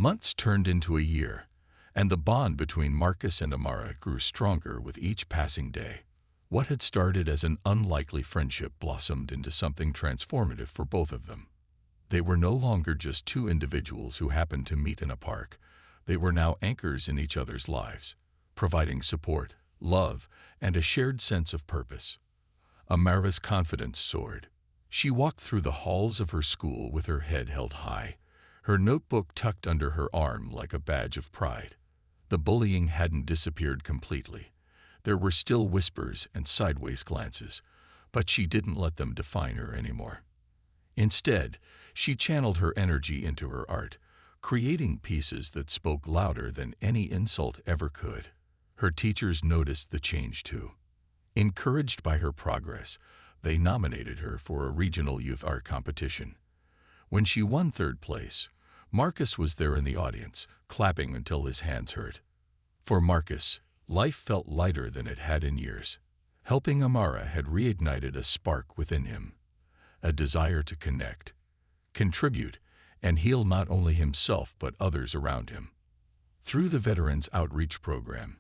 Months turned into a year, and the bond between Marcus and Amara grew stronger with each passing day. What had started as an unlikely friendship blossomed into something transformative for both of them. They were no longer just two individuals who happened to meet in a park. They were now anchors in each other's lives, providing support, love, and a shared sense of purpose. Amara's confidence soared. She walked through the halls of her school with her head held high, her notebook tucked under her arm like a badge of pride. The bullying hadn't disappeared completely. There were still whispers and sideways glances, but she didn't let them define her anymore. Instead, she channeled her energy into her art, creating pieces that spoke louder than any insult ever could. Her teachers noticed the change too. Encouraged by her progress, they nominated her for a regional youth art competition. When she won third place, Marcus was there in the audience, clapping until his hands hurt. For Marcus, life felt lighter than it had in years. Helping Amara had reignited a spark within him, a desire to connect, contribute, and heal not only himself but others around him. Through the Veterans Outreach Program,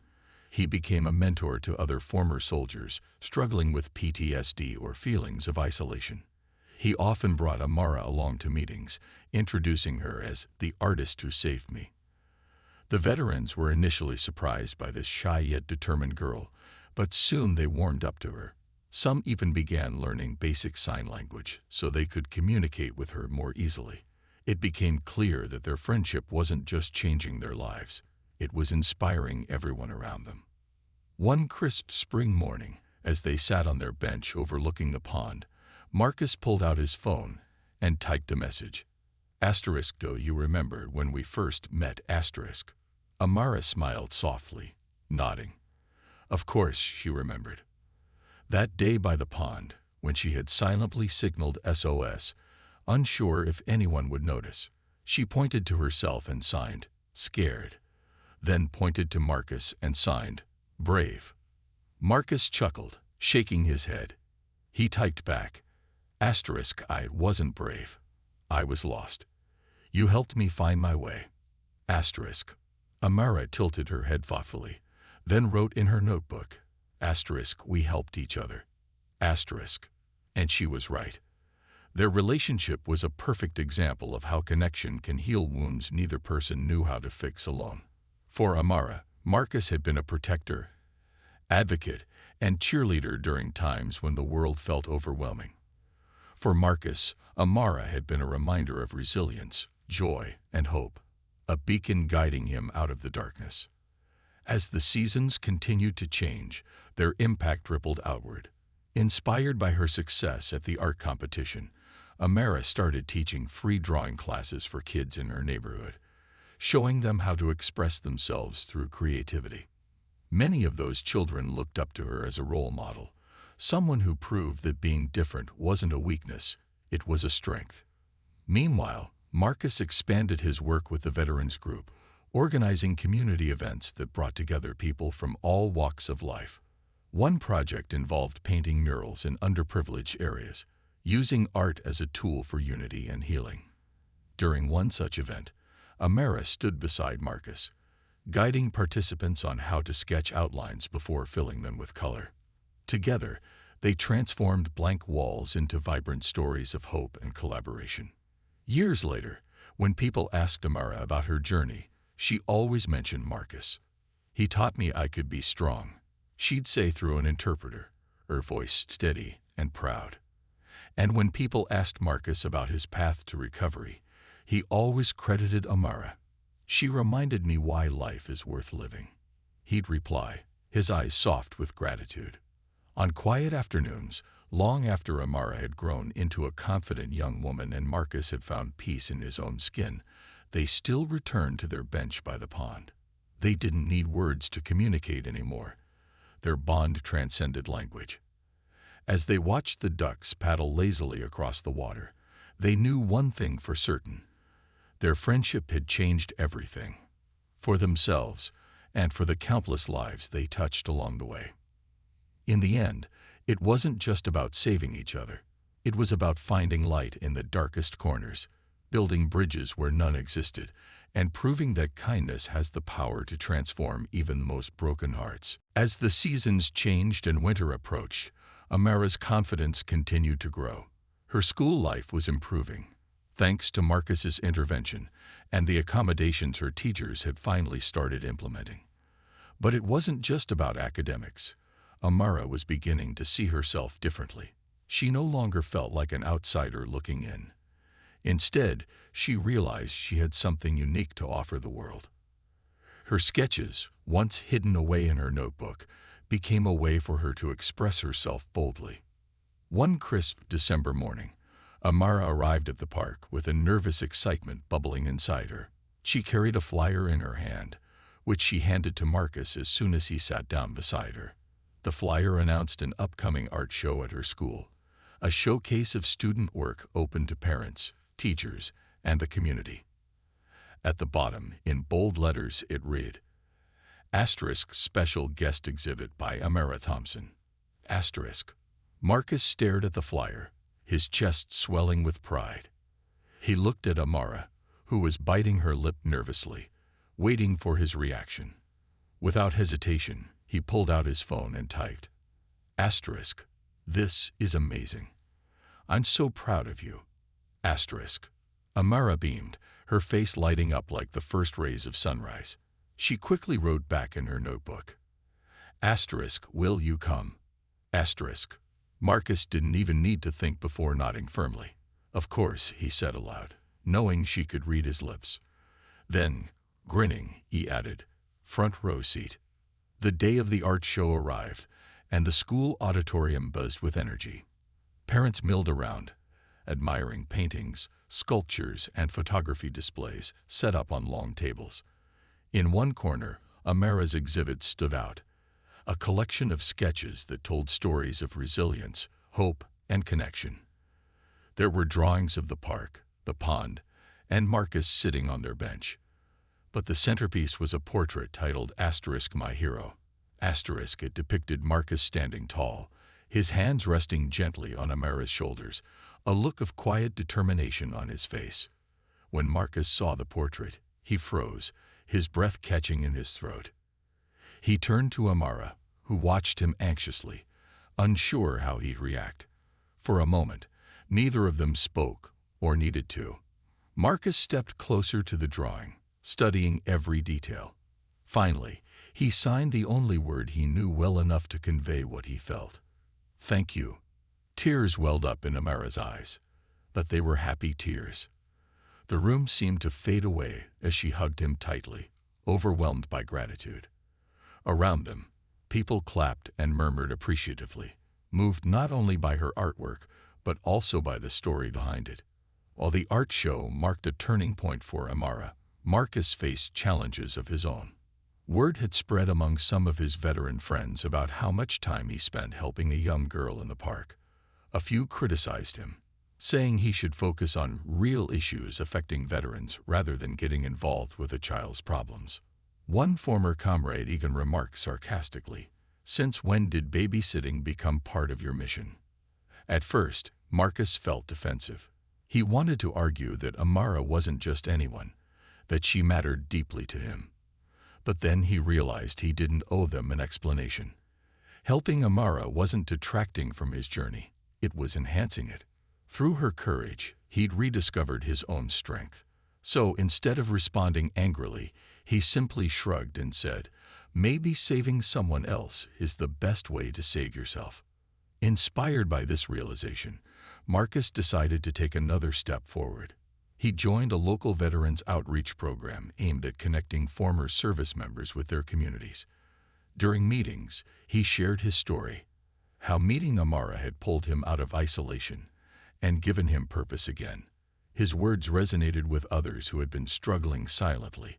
he became a mentor to other former soldiers struggling with PTSD or feelings of isolation. He often brought Amara along to meetings, introducing her as the artist who saved me. The veterans were initially surprised by this shy yet determined girl, but soon they warmed up to her. Some even began learning basic sign language so they could communicate with her more easily. It became clear that their friendship wasn't just changing their lives, it was inspiring everyone around them. One crisp spring morning, as they sat on their bench overlooking the pond, Marcus pulled out his phone and typed a message. "Do you remember when we first met? Amara smiled softly, nodding. Of course she remembered. That day by the pond, when she had silently signaled SOS, unsure if anyone would notice, she pointed to herself and signed, "Scared," then pointed to Marcus and signed, "Brave." Marcus chuckled, shaking his head. He typed back, "I wasn't brave. I was lost. You helped me find my way." Amara tilted her head thoughtfully, then wrote in her notebook, "We helped each other." And she was right. Their relationship was a perfect example of how connection can heal wounds neither person knew how to fix alone. For Amara, Marcus had been a protector, advocate, and cheerleader during times when the world felt overwhelming. For Marcus, Amara had been a reminder of resilience, joy, and hope, a beacon guiding him out of the darkness. As the seasons continued to change, their impact rippled outward. Inspired by her success at the art competition, Amara started teaching free drawing classes for kids in her neighborhood, showing them how to express themselves through creativity. Many of those children looked up to her as a role model, someone who proved that being different wasn't a weakness, it was a strength. Meanwhile, Marcus expanded his work with the Veterans Group, organizing community events that brought together people from all walks of life. One project involved painting murals in underprivileged areas, using art as a tool for unity and healing. During one such event, Amara stood beside Marcus, guiding participants on how to sketch outlines before filling them with color. Together, they transformed blank walls into vibrant stories of hope and collaboration. Years later, when people asked Amara about her journey, she always mentioned Marcus. "He taught me I could be strong," she'd say through an interpreter, her voice steady and proud. And when people asked Marcus about his path to recovery, he always credited Amara. "She reminded me why life is worth living," he'd reply, his eyes soft with gratitude. On quiet afternoons, long after Amara had grown into a confident young woman and Marcus had found peace in his own skin, they still returned to their bench by the pond. They didn't need words to communicate anymore. Their bond transcended language. As they watched the ducks paddle lazily across the water, they knew one thing for certain. Their friendship had changed everything, for themselves and for the countless lives they touched along the way. In the end, it wasn't just about saving each other. It was about finding light in the darkest corners, building bridges where none existed, and proving that kindness has the power to transform even the most broken hearts. As the seasons changed and winter approached, Amara's confidence continued to grow. Her school life was improving, thanks to Marcus's intervention and the accommodations her teachers had finally started implementing. But it wasn't just about academics. Amara was beginning to see herself differently. She no longer felt like an outsider looking in. Instead, she realized she had something unique to offer the world. Her sketches, once hidden away in her notebook, became a way for her to express herself boldly. One crisp December morning, Amara arrived at the park with a nervous excitement bubbling inside her. She carried a flyer in her hand, which she handed to Marcus as soon as he sat down beside her. The flyer announced an upcoming art show at her school, a showcase of student work open to parents, teachers, and the community. At the bottom, in bold letters, it read, * Special Guest Exhibit by Amara Thompson. *. Marcus stared at the flyer, his chest swelling with pride. He looked at Amara, who was biting her lip nervously, waiting for his reaction. Without hesitation, he pulled out his phone and typed, *. This is amazing. I'm so proud of you. *. Amara beamed, her face lighting up like the first rays of sunrise. She quickly wrote back in her notebook, *. Will you come? *. Marcus didn't even need to think before nodding firmly. Of course, he said aloud, knowing she could read his lips. Then, grinning, he added, *Front row seat.* The day of the art show arrived, and the school auditorium buzzed with energy. Parents milled around, admiring paintings, sculptures, and photography displays set up on long tables. In one corner, Amara's exhibit stood out, a collection of sketches that told stories of resilience, hope, and connection. There were drawings of the park, the pond, and Marcus sitting on their bench. But the centerpiece was a portrait titled * My Hero. *. It depicted Marcus standing tall, his hands resting gently on Amara's shoulders, a look of quiet determination on his face. When Marcus saw the portrait, he froze, his breath catching in his throat. He turned to Amara, who watched him anxiously, unsure how he'd react. For a moment, neither of them spoke or needed to. Marcus stepped closer to the drawing, studying every detail. Finally, he signed the only word he knew well enough to convey what he felt. "Thank you." Tears welled up in Amara's eyes, but they were happy tears. The room seemed to fade away as she hugged him tightly, overwhelmed by gratitude. Around them, people clapped and murmured appreciatively, moved not only by her artwork, but also by the story behind it. While the art show marked a turning point for Amara, Marcus faced challenges of his own. Word had spread among some of his veteran friends about how much time he spent helping a young girl in the park. A few criticized him, saying he should focus on real issues affecting veterans rather than getting involved with a child's problems. One former comrade even remarked sarcastically, "Since when did babysitting become part of your mission?" At first, Marcus felt defensive. He wanted to argue that Amara wasn't just anyone, that she mattered deeply to him. But then he realized he didn't owe them an explanation. Helping Amara wasn't detracting from his journey, it was enhancing it. Through her courage, he'd rediscovered his own strength. So instead of responding angrily, he simply shrugged and said, "Maybe saving someone else is the best way to save yourself." Inspired by this realization, Marcus decided to take another step forward. He joined a local veterans outreach program aimed at connecting former service members with their communities. During meetings, he shared his story, how meeting Amara had pulled him out of isolation and given him purpose again. His words resonated with others who had been struggling silently,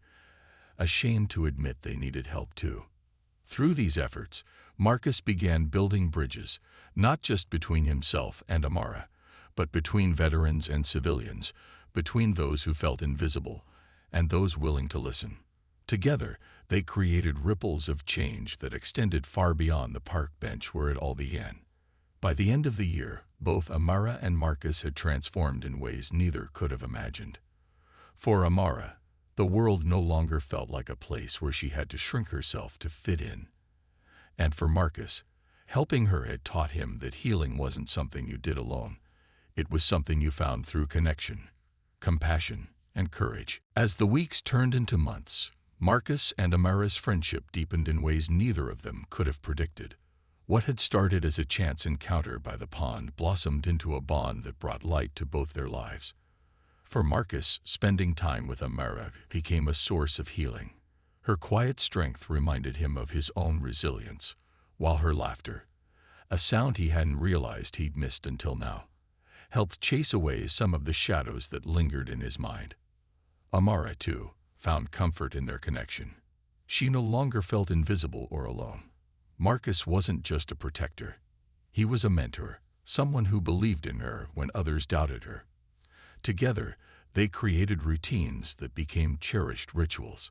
ashamed to admit they needed help too. Through these efforts, Marcus began building bridges, not just between himself and Amara, but between veterans and civilians, between those who felt invisible and those willing to listen. Together, they created ripples of change that extended far beyond the park bench where it all began. By the end of the year, both Amara and Marcus had transformed in ways neither could have imagined. For Amara, The world no longer felt like a place where she had to shrink herself to fit in. And for Marcus, helping her had taught him that healing wasn't something you did alone. It was something you found through connection, compassion, and courage. As the weeks turned into months, Marcus and Amara's friendship deepened in ways neither of them could have predicted. What had started as a chance encounter by the pond blossomed into a bond that brought light to both their lives. For Marcus, spending time with Amara became a source of healing. Her quiet strength reminded him of his own resilience, while her laughter, a sound he hadn't realized he'd missed until now, helped chase away some of the shadows that lingered in his mind. Amara, too, found comfort in their connection. She no longer felt invisible or alone. Marcus wasn't just a protector. He was a mentor, someone who believed in her when others doubted her. Together, they created routines that became cherished rituals.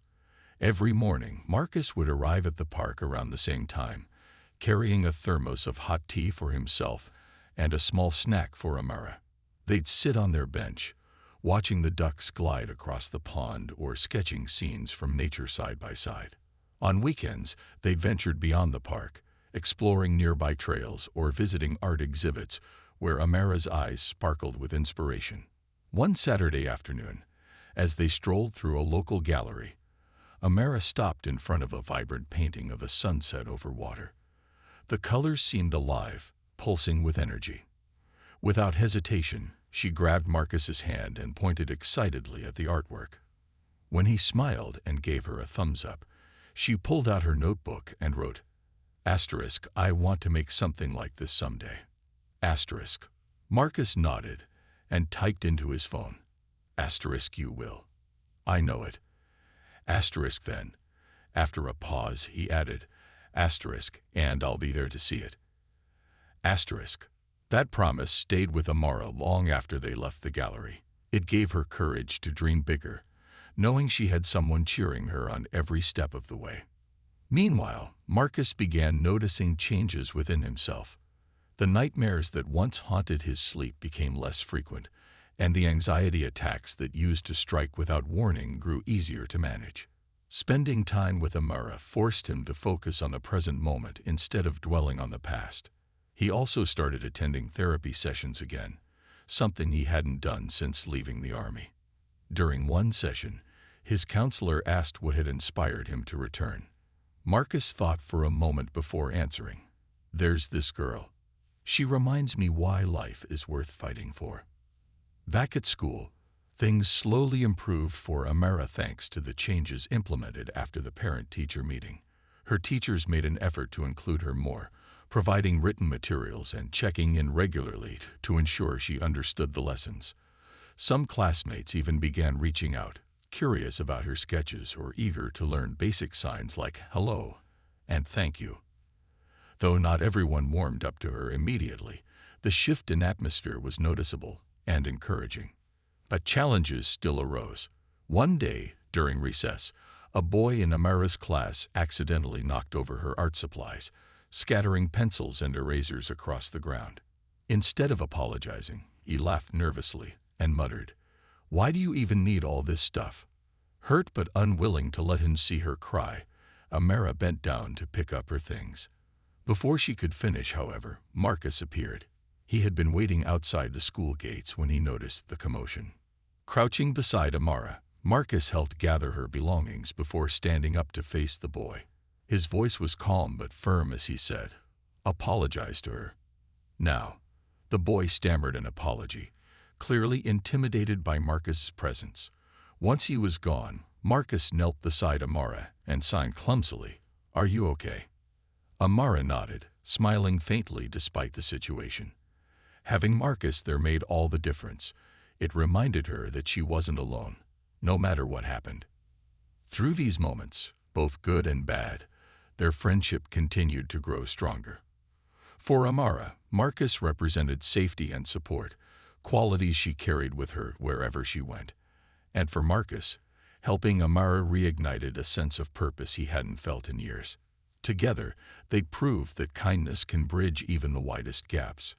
Every morning, Marcus would arrive at the park around the same time, carrying a thermos of hot tea for himself and a small snack for Amara. They'd sit on their bench, watching the ducks glide across the pond or sketching scenes from nature side by side. On weekends, they ventured beyond the park, exploring nearby trails or visiting art exhibits where Amara's eyes sparkled with inspiration. One Saturday afternoon, as they strolled through a local gallery, Amara stopped in front of a vibrant painting of a sunset over water. The colors seemed alive, pulsing with energy. Without hesitation, she grabbed Marcus's hand and pointed excitedly at the artwork. When he smiled and gave her a thumbs up, she pulled out her notebook and wrote, "I want to make something like this someday." Marcus nodded and typed into his phone, "You will. I know it." Then, after a pause, he added, "and I'll be there to see it." That promise stayed with Amara long after they left the gallery. It gave her courage to dream bigger, knowing she had someone cheering her on every step of the way. Meanwhile, Marcus began noticing changes within himself. The nightmares that once haunted his sleep became less frequent, and the anxiety attacks that used to strike without warning grew easier to manage. Spending time with Amara forced him to focus on the present moment instead of dwelling on the past. He also started attending therapy sessions again, something he hadn't done since leaving the army. During one session, his counselor asked what had inspired him to return. Marcus thought for a moment before answering. "There's this girl. She reminds me why life is worth fighting for." Back at school, things slowly improved for Amara thanks to the changes implemented after the parent-teacher meeting. Her teachers made an effort to include her more, providing written materials and checking in regularly to ensure she understood the lessons. Some classmates even began reaching out, curious about her sketches or eager to learn basic signs like hello and thank you. Though not everyone warmed up to her immediately, the shift in atmosphere was noticeable and encouraging. But challenges still arose. One day, during recess, a boy in Amara's class accidentally knocked over her art supplies, scattering pencils and erasers across the ground. Instead of apologizing, he laughed nervously and muttered, "Why do you even need all this stuff?" Hurt but unwilling to let him see her cry, Amara bent down to pick up her things. Before she could finish, however, Marcus appeared. He had been waiting outside the school gates when he noticed the commotion. Crouching beside Amara, Marcus helped gather her belongings before standing up to face the boy. His voice was calm but firm as he said, "Apologize to her." "Now." The boy stammered an apology, clearly intimidated by Marcus's presence. Once he was gone, Marcus knelt beside Amara and signed clumsily, "Are you okay?" Amara nodded, smiling faintly despite the situation. Having Marcus there made all the difference. It reminded her that she wasn't alone, no matter what happened. Through these moments, both good and bad, their friendship continued to grow stronger. For Amara, Marcus represented safety and support, qualities she carried with her wherever she went. And for Marcus, helping Amara reignited a sense of purpose he hadn't felt in years. Together, they proved that kindness can bridge even the widest gaps,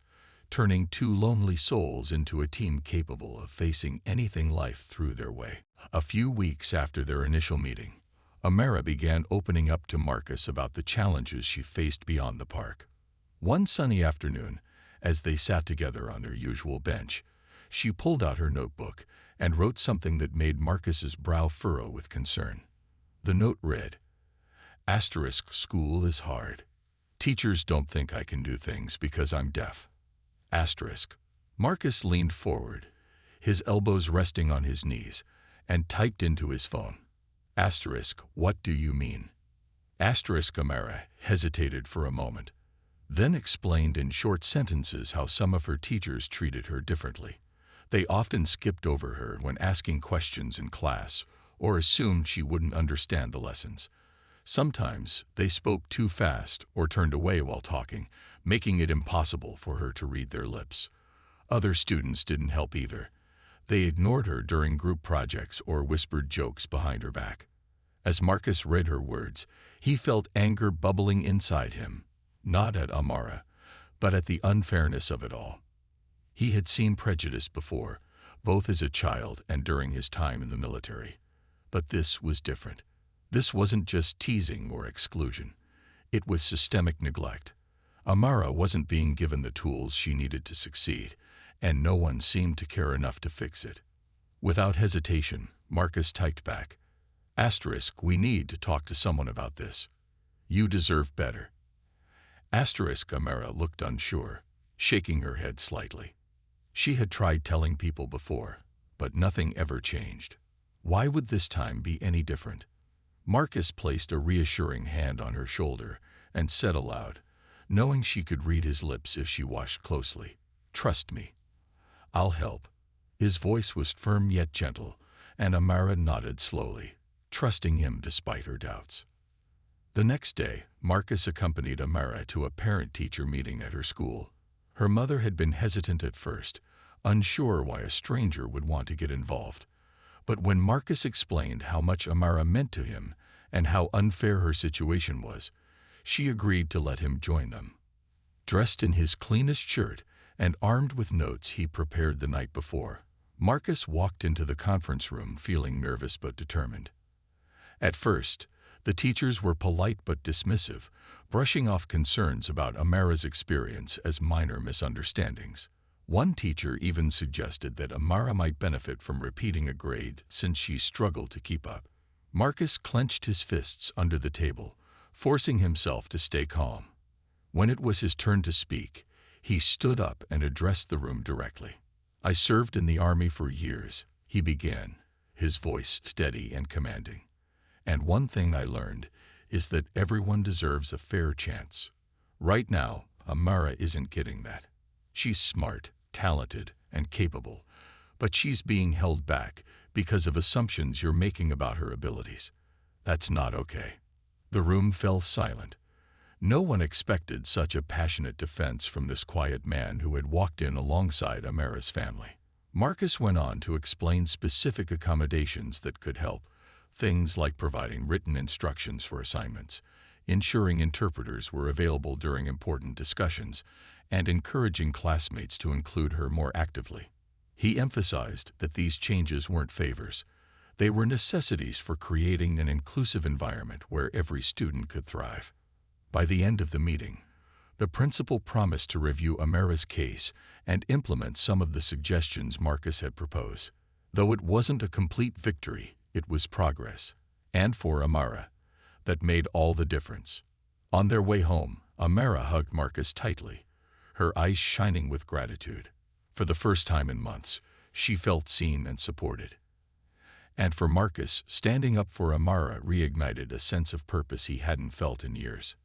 turning two lonely souls into a team capable of facing anything life threw their way. A few weeks after their initial meeting, Amara began opening up to Marcus about the challenges she faced beyond the park. One sunny afternoon, as they sat together on their usual bench, she pulled out her notebook and wrote something that made Marcus's brow furrow with concern. The note read, "School is hard. Teachers don't think I can do things because I'm deaf." Marcus leaned forward, his elbows resting on his knees, and typed into his phone. What do you mean? Amara hesitated for a moment, then explained in short sentences how some of her teachers treated her differently. They often skipped over her when asking questions in class or assumed she wouldn't understand the lessons. Sometimes they spoke too fast or turned away while talking, making it impossible for her to read their lips. Other students didn't help either. They ignored her during group projects or whispered jokes behind her back. As Marcus read her words, he felt anger bubbling inside him, not at Amara, but at the unfairness of it all. He had seen prejudice before, both as a child and during his time in the military. But this was different. This wasn't just teasing or exclusion. It was systemic neglect. Amara wasn't being given the tools she needed to succeed, and no one seemed to care enough to fix it. Without hesitation, Marcus typed back, "We need to talk to someone about this. You deserve better." Amara looked unsure, shaking her head slightly. She had tried telling people before, but nothing ever changed. Why would this time be any different? Marcus placed a reassuring hand on her shoulder and said aloud, knowing she could read his lips if she watched closely, "Trust me. I'll help." His voice was firm yet gentle, and Amara nodded slowly, trusting him despite her doubts. The next day, Marcus accompanied Amara to a parent-teacher meeting at her school. Her mother had been hesitant at first, unsure why a stranger would want to get involved. But when Marcus explained how much Amara meant to him and how unfair her situation was, she agreed to let him join them. Dressed in his cleanest shirt and armed with notes he prepared the night before, Marcus walked into the conference room feeling nervous but determined. At first, the teachers were polite but dismissive, brushing off concerns about Amara's experience as minor misunderstandings. One teacher even suggested that Amara might benefit from repeating a grade since she struggled to keep up. Marcus clenched his fists under the table, forcing himself to stay calm. When it was his turn to speak, he stood up and addressed the room directly. "I served in the army for years," he began, his voice steady and commanding. "And one thing I learned is that everyone deserves a fair chance. Right now, Amara isn't getting that. She's smart, talented, and capable, but she's being held back because of assumptions you're making about her abilities. That's not okay." The room fell silent. No one expected such a passionate defense from this quiet man who had walked in alongside Amara's family. Marcus went on to explain specific accommodations that could help, things like providing written instructions for assignments, ensuring interpreters were available during important discussions, and encouraging classmates to include her more actively. He emphasized that these changes weren't favors. They were necessities for creating an inclusive environment where every student could thrive. By the end of the meeting, the principal promised to review Amara's case and implement some of the suggestions Marcus had proposed. Though it wasn't a complete victory, it was progress. And for Amara, that made all the difference. On their way home, Amara hugged Marcus tightly, her eyes shining with gratitude. For the first time in months, she felt seen and supported. And for Marcus, standing up for Amara reignited a sense of purpose he hadn't felt in years.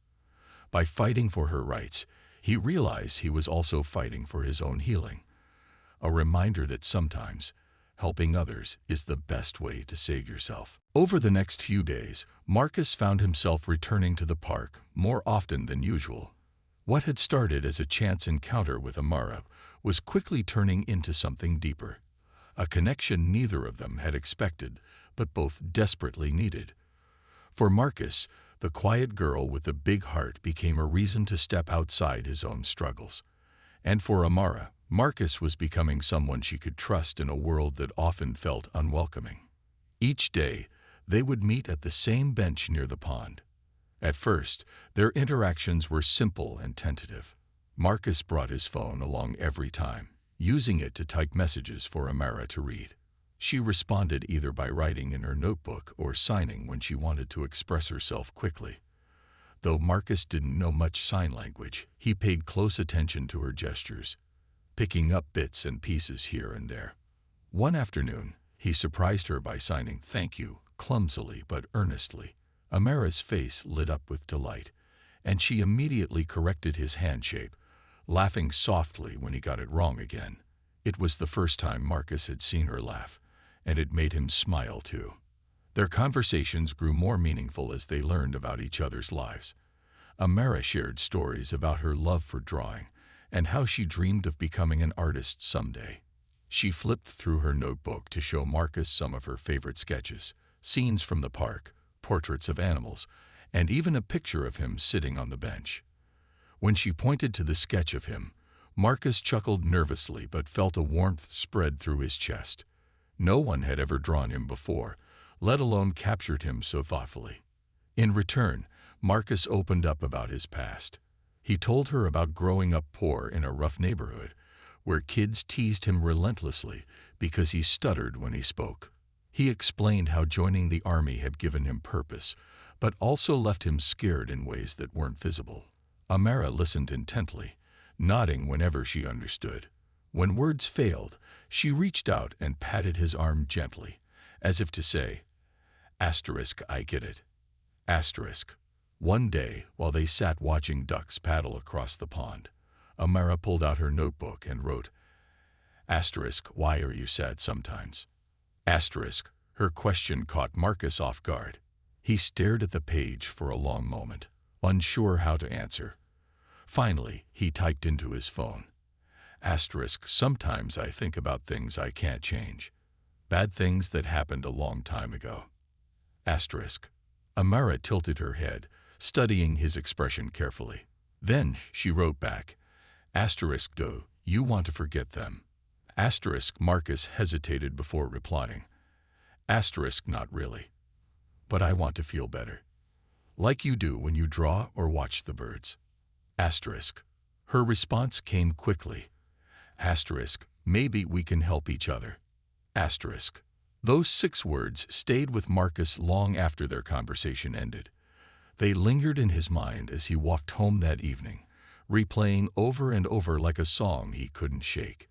By fighting for her rights, he realized he was also fighting for his own healing. A reminder that sometimes, helping others is the best way to save yourself. Over the next few days, Marcus found himself returning to the park more often than usual. What had started as a chance encounter with Amara was quickly turning into something deeper. A connection neither of them had expected, but both desperately needed. For Marcus, the quiet girl with the big heart became a reason to step outside his own struggles. And for Amara, Marcus was becoming someone she could trust in a world that often felt unwelcoming. Each day, they would meet at the same bench near the pond. At first, their interactions were simple and tentative. Marcus brought his phone along every time, using it to type messages for Amara to read. She responded either by writing in her notebook or signing when she wanted to express herself quickly. Though Marcus didn't know much sign language, he paid close attention to her gestures, picking up bits and pieces here and there. One afternoon, he surprised her by signing "thank you," clumsily but earnestly. Amara's face lit up with delight, and she immediately corrected his hand shape, laughing softly when he got it wrong again. It was the first time Marcus had seen her laugh, and it made him smile too. Their conversations grew more meaningful as they learned about each other's lives. Amara shared stories about her love for drawing and how she dreamed of becoming an artist someday. She flipped through her notebook to show Marcus some of her favorite sketches, scenes from the park, portraits of animals, and even a picture of him sitting on the bench. When she pointed to the sketch of him, Marcus chuckled nervously but felt a warmth spread through his chest. No one had ever drawn him before, let alone captured him so thoughtfully. In return, Marcus opened up about his past. He told her about growing up poor in a rough neighborhood, where kids teased him relentlessly because he stuttered when he spoke. He explained how joining the army had given him purpose, but also left him scared in ways that weren't visible. Amara listened intently, nodding whenever she understood. When words failed, she reached out and patted his arm gently, as if to say, "I get it." One day, while they sat watching ducks paddle across the pond, Amara pulled out her notebook and wrote, "Why are you sad sometimes?" Her question caught Marcus off guard. He stared at the page for a long moment, unsure how to answer. Finally, he typed into his phone, "Sometimes I think about things I can't change. Bad things that happened a long time ago." Amara tilted her head, studying his expression carefully. Then she wrote back, "Do you want to forget them?" Marcus hesitated before replying. Not really. But I want to feel better. Like you do when you draw or watch the birds." Her response came quickly. "Maybe we can help each other." Those 6 words stayed with Marcus long after their conversation ended. They lingered in his mind as he walked home that evening, replaying over and over like a song he couldn't shake.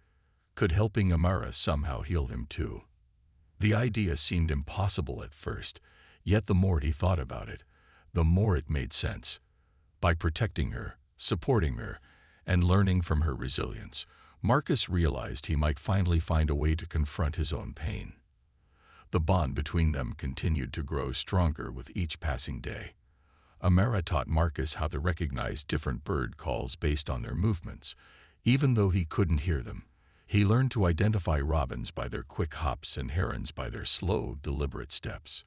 Could helping Amara somehow heal him too? The idea seemed impossible at first, yet the more he thought about it, the more it made sense. By protecting her, supporting her, and learning from her resilience, Marcus realized he might finally find a way to confront his own pain. The bond between them continued to grow stronger with each passing day. Amara taught Marcus how to recognize different bird calls based on their movements. Even though he couldn't hear them, he learned to identify robins by their quick hops and herons by their slow, deliberate steps.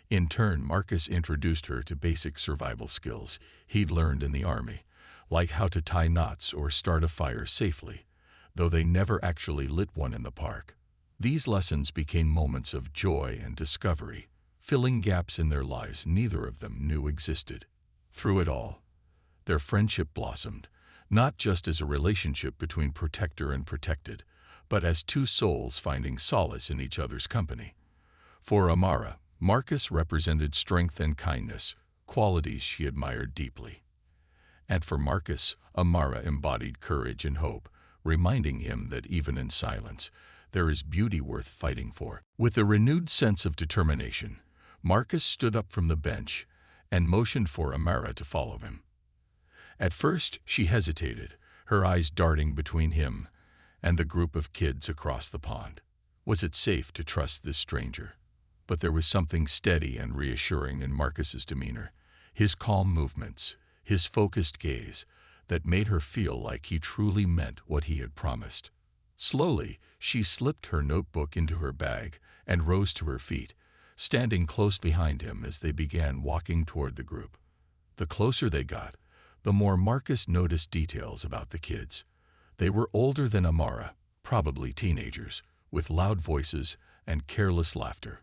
In turn, Marcus introduced her to basic survival skills he'd learned in the army, like how to tie knots or start a fire safely, though they never actually lit one in the park. These lessons became moments of joy and discovery, filling gaps in their lives neither of them knew existed. Through it all, their friendship blossomed, not just as a relationship between protector and protected, but as 2 souls finding solace in each other's company. For Amara, Marcus represented strength and kindness, qualities she admired deeply. And for Marcus, Amara embodied courage and hope, reminding him that even in silence, there is beauty worth fighting for. With a renewed sense of determination, Marcus stood up from the bench and motioned for Amara to follow him. At first, she hesitated, her eyes darting between him and the group of kids across the pond. Was it safe to trust this stranger? But there was something steady and reassuring in Marcus's demeanor, his calm movements, his focused gaze, that made her feel like he truly meant what he had promised. Slowly, she slipped her notebook into her bag and rose to her feet, standing close behind him as they began walking toward the group. The closer they got, the more Marcus noticed details about the kids. They were older than Amara, probably teenagers, with loud voices and careless laughter.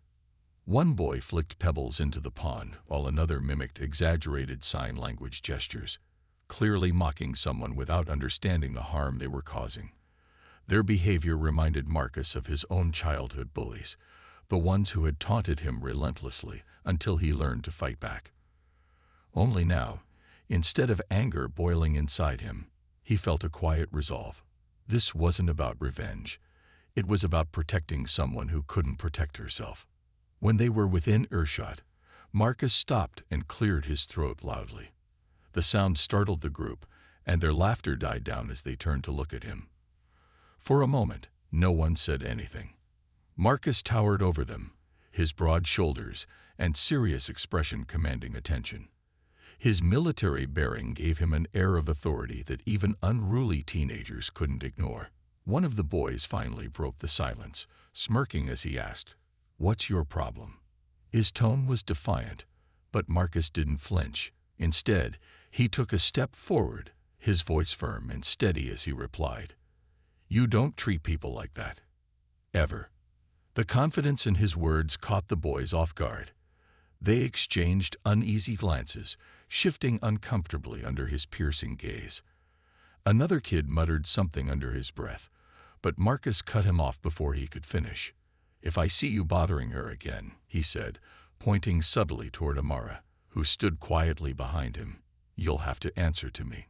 One boy flicked pebbles into the pond, while another mimicked exaggerated sign language gestures, clearly mocking someone without understanding the harm they were causing. Their behavior reminded Marcus of his own childhood bullies, the ones who had taunted him relentlessly until he learned to fight back. Only now, instead of anger boiling inside him, he felt a quiet resolve. This wasn't about revenge. It was about protecting someone who couldn't protect herself. When they were within earshot, Marcus stopped and cleared his throat loudly. The sound startled the group, and their laughter died down as they turned to look at him. For a moment, no one said anything. Marcus towered over them, his broad shoulders and serious expression commanding attention. His military bearing gave him an air of authority that even unruly teenagers couldn't ignore. One of the boys finally broke the silence, smirking as he asked, "What's your problem?" His tone was defiant, but Marcus didn't flinch. Instead, he took a step forward, his voice firm and steady as he replied, "You don't treat people like that. Ever." The confidence in his words caught the boys off guard. They exchanged uneasy glances, shifting uncomfortably under his piercing gaze. Another kid muttered something under his breath, but Marcus cut him off before he could finish. "If I see you bothering her again," he said, pointing subtly toward Amara, who stood quietly behind him, "you'll have to answer to me."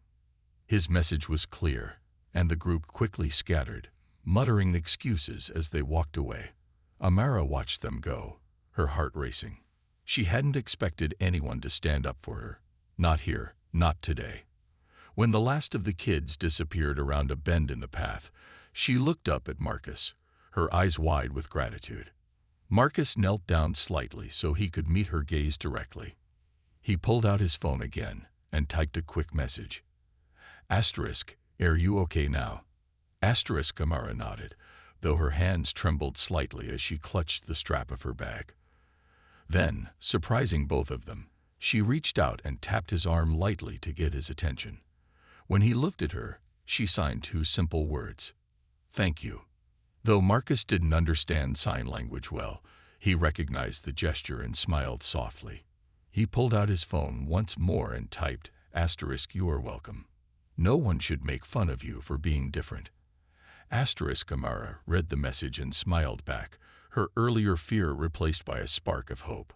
His message was clear, and the group quickly scattered, muttering excuses as they walked away. Amara watched them go, her heart racing. She hadn't expected anyone to stand up for her. Not here, not today. When the last of the kids disappeared around a bend in the path, she looked up at Marcus, her eyes wide with gratitude. Marcus knelt down slightly so he could meet her gaze directly. He pulled out his phone again and typed a quick message. Asterisk, "Are you okay now?" Asterisk, Amara nodded, though her hands trembled slightly as she clutched the strap of her bag. Then, surprising both of them, she reached out and tapped his arm lightly to get his attention. When he looked at her, she signed 2 simple words, "Thank you." Though Marcus didn't understand sign language well, he recognized the gesture and smiled softly. He pulled out his phone once more and typed, Asterisk, "You are welcome. No one should make fun of you for being different." Asterisk, Amara read the message and smiled back, her earlier fear replaced by a spark of hope.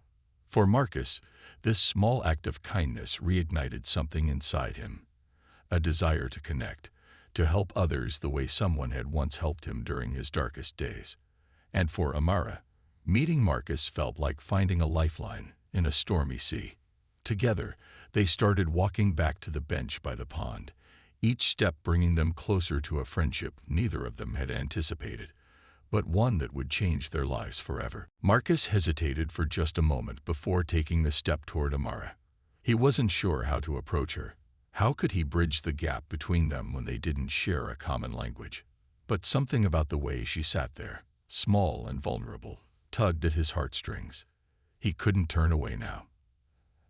For Marcus, this small act of kindness reignited something inside him, a desire to connect, to help others the way someone had once helped him during his darkest days. And for Amara, meeting Marcus felt like finding a lifeline in a stormy sea. Together, they started walking back to the bench by the pond, each step bringing them closer to a friendship neither of them had anticipated, but one that would change their lives forever. Marcus hesitated for just a moment before taking the step toward Amara. He wasn't sure how to approach her. How could he bridge the gap between them when they didn't share a common language? But something about the way she sat there, small and vulnerable, tugged at his heartstrings. He couldn't turn away now.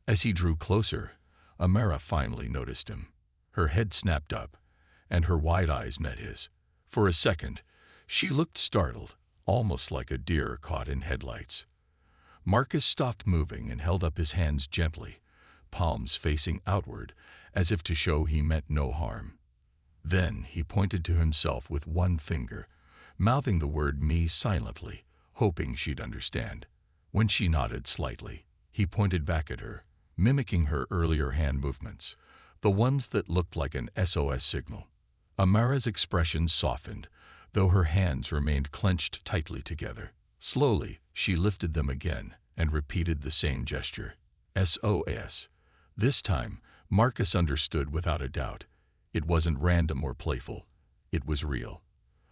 As he drew closer, Amara finally noticed him. Her head snapped up, and her wide eyes met his. For a second, she looked startled, almost like a deer caught in headlights. Marcus stopped moving and held up his hands gently, palms facing outward, as if to show he meant no harm. Then he pointed to himself with one finger, mouthing the word "me" silently, hoping she'd understand. When she nodded slightly, he pointed back at her, mimicking her earlier hand movements, the ones that looked like an SOS signal. Amara's expression softened, though her hands remained clenched tightly together. Slowly, she lifted them again and repeated the same gesture. SOS. This time, Marcus understood without a doubt. It wasn't random or playful. It was real.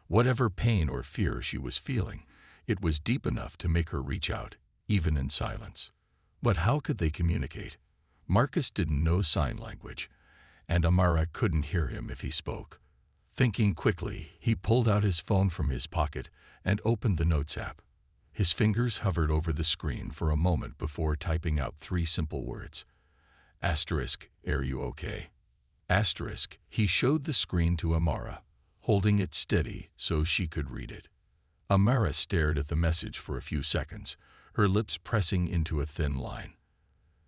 Whatever pain or fear she was feeling, it was deep enough to make her reach out, even in silence. But how could they communicate? Marcus didn't know sign language, and Amara couldn't hear him if he spoke. Thinking quickly, he pulled out his phone from his pocket and opened the Notes app. His fingers hovered over the screen for a moment before typing out 3 simple words. Asterisk, "Are you okay?" Asterisk, he showed the screen to Amara, holding it steady so she could read it. Amara stared at the message for a few seconds, her lips pressing into a thin line.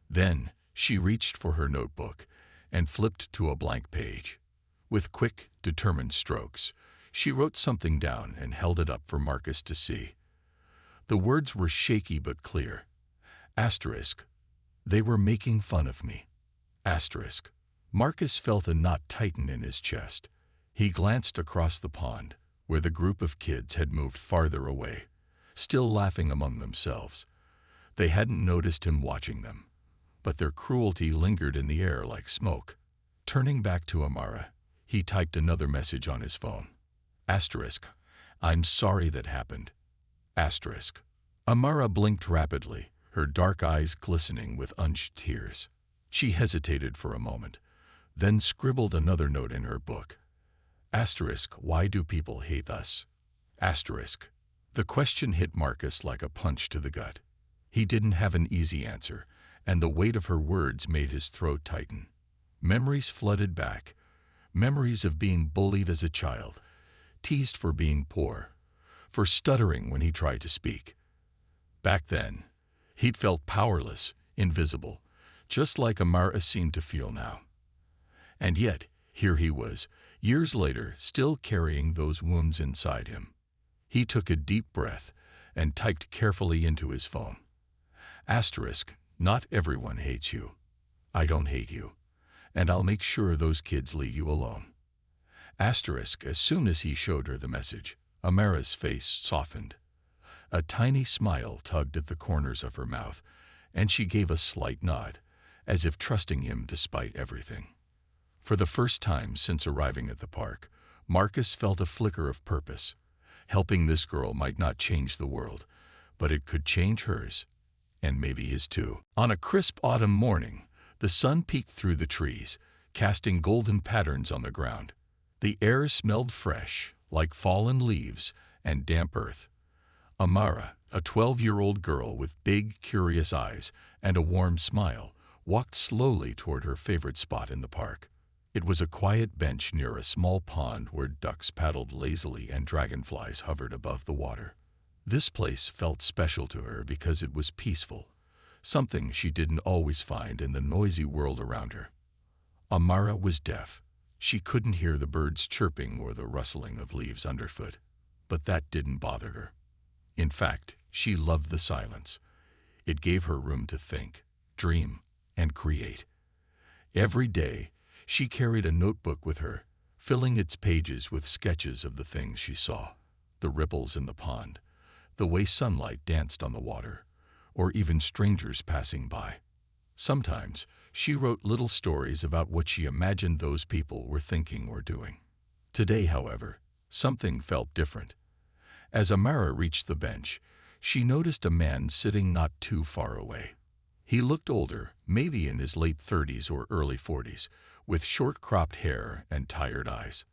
Then she reached for her notebook and flipped to a blank page. With quick, determined strokes, she wrote something down and held it up for Marcus to see. The words were shaky but clear. Asterisk. They were making fun of me. Asterisk. Marcus felt a knot tighten in his chest. He glanced across the pond, where the group of kids had moved farther away, still laughing among themselves. They hadn't noticed him watching them, but their cruelty lingered in the air like smoke. Turning back to Amara, he typed another message on his phone. Asterisk. I'm sorry that happened. Asterisk. Amara blinked rapidly, her dark eyes glistening with unshed tears. She hesitated for a moment, then scribbled another note in her book. Asterisk. Why do people hate us? Asterisk. The question hit Marcus like a punch to the gut. He didn't have an easy answer, and the weight of her words made his throat tighten. Memories flooded back. Memories of being bullied as a child, teased for being poor, for stuttering when he tried to speak. Back then, he'd felt powerless, invisible, just like Amara seemed to feel now. And yet, here he was, years later, still carrying those wounds inside him. He took a deep breath and typed carefully into his phone. Asterisk. Not everyone hates you. I don't hate you, and I'll make sure those kids leave you alone. Asterisk. As soon as he showed her the message, Amara's face softened. A tiny smile tugged at the corners of her mouth, and she gave a slight nod, as if trusting him despite everything. For the first time since arriving at the park, Marcus felt a flicker of purpose. Helping this girl might not change the world, but it could change hers, and maybe his too. On a crisp autumn morning, the sun peeked through the trees, casting golden patterns on the ground. The air smelled fresh, like fallen leaves and damp earth. Amara, a 12-year-old girl with big, curious eyes and a warm smile, walked slowly toward her favorite spot in the park. It was a quiet bench near a small pond where ducks paddled lazily and dragonflies hovered above the water. This place felt special to her because it was peaceful, something she didn't always find in the noisy world around her. Amara was deaf. She couldn't hear the birds chirping or the rustling of leaves underfoot, but that didn't bother her. In fact, she loved the silence. It gave her room to think, dream, and create. Every day, she carried a notebook with her, filling its pages with sketches of the things she saw, the ripples in the pond, the way sunlight danced on the water, or even strangers passing by. Sometimes, she wrote little stories about what she imagined those people were thinking or doing. Today, however, something felt different. As Amara reached the bench, she noticed a man sitting not too far away. He looked older, maybe in his late 30s or early 40s, with short-cropped hair and tired eyes.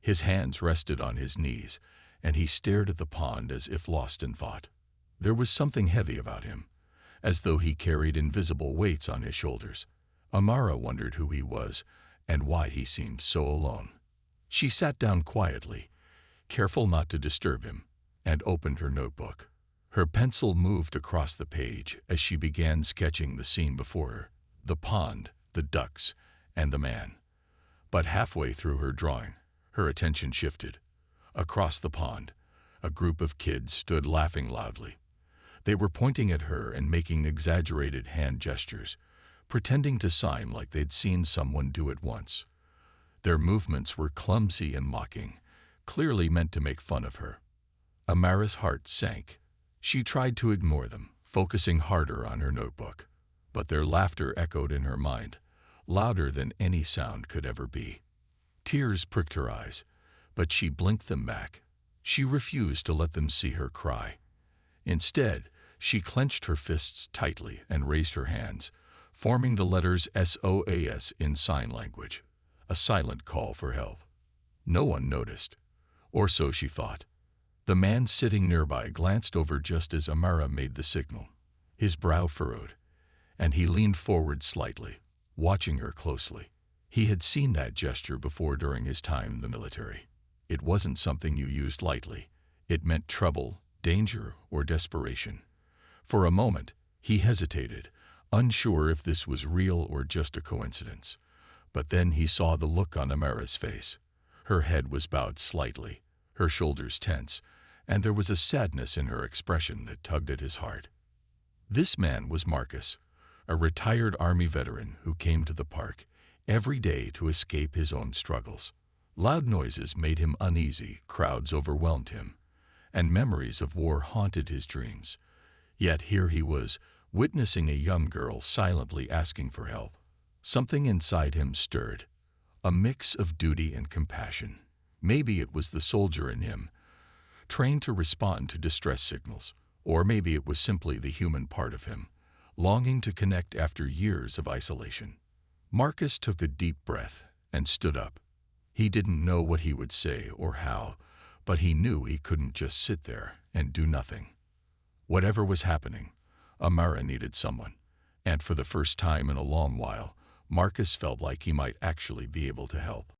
His hands rested on his knees, and he stared at the pond as if lost in thought. There was something heavy about him, as though he carried invisible weights on his shoulders. Amara wondered who he was and why he seemed so alone. She sat down quietly, careful not to disturb him, and opened her notebook. Her pencil moved across the page as she began sketching the scene before her, the pond, the ducks, and the man. But halfway through her drawing, her attention shifted. Across the pond, a group of kids stood laughing loudly. They were pointing at her and making exaggerated hand gestures, pretending to sign like they'd seen someone do it once. Their movements were clumsy and mocking, clearly meant to make fun of her. Amara's heart sank. She tried to ignore them, focusing harder on her notebook. But their laughter echoed in her mind, louder than any sound could ever be. Tears pricked her eyes, but she blinked them back. She refused to let them see her cry. Instead, she clenched her fists tightly and raised her hands, forming the letters SOS in sign language, a silent call for help. No one noticed, or so she thought. The man sitting nearby glanced over just as Amara made the signal. His brow furrowed, and he leaned forward slightly, watching her closely. He had seen that gesture before during his time in the military. It wasn't something you used lightly. It meant trouble, danger, or desperation. For a moment, he hesitated, unsure if this was real or just a coincidence. But then he saw the look on Amara's face. Her head was bowed slightly, her shoulders tense, and there was a sadness in her expression that tugged at his heart. This man was Marcus, a retired Army veteran who came to the park every day to escape his own struggles. Loud noises made him uneasy, crowds overwhelmed him, and memories of war haunted his dreams. Yet here he was, witnessing a young girl silently asking for help. Something inside him stirred, a mix of duty and compassion. Maybe it was the soldier in him, trained to respond to distress signals, or maybe it was simply the human part of him, longing to connect after years of isolation. Marcus took a deep breath and stood up. He didn't know what he would say or how, but he knew he couldn't just sit there and do nothing. Whatever was happening, Amara needed someone, and for the first time in a long while, Marcus felt like he might actually be able to help.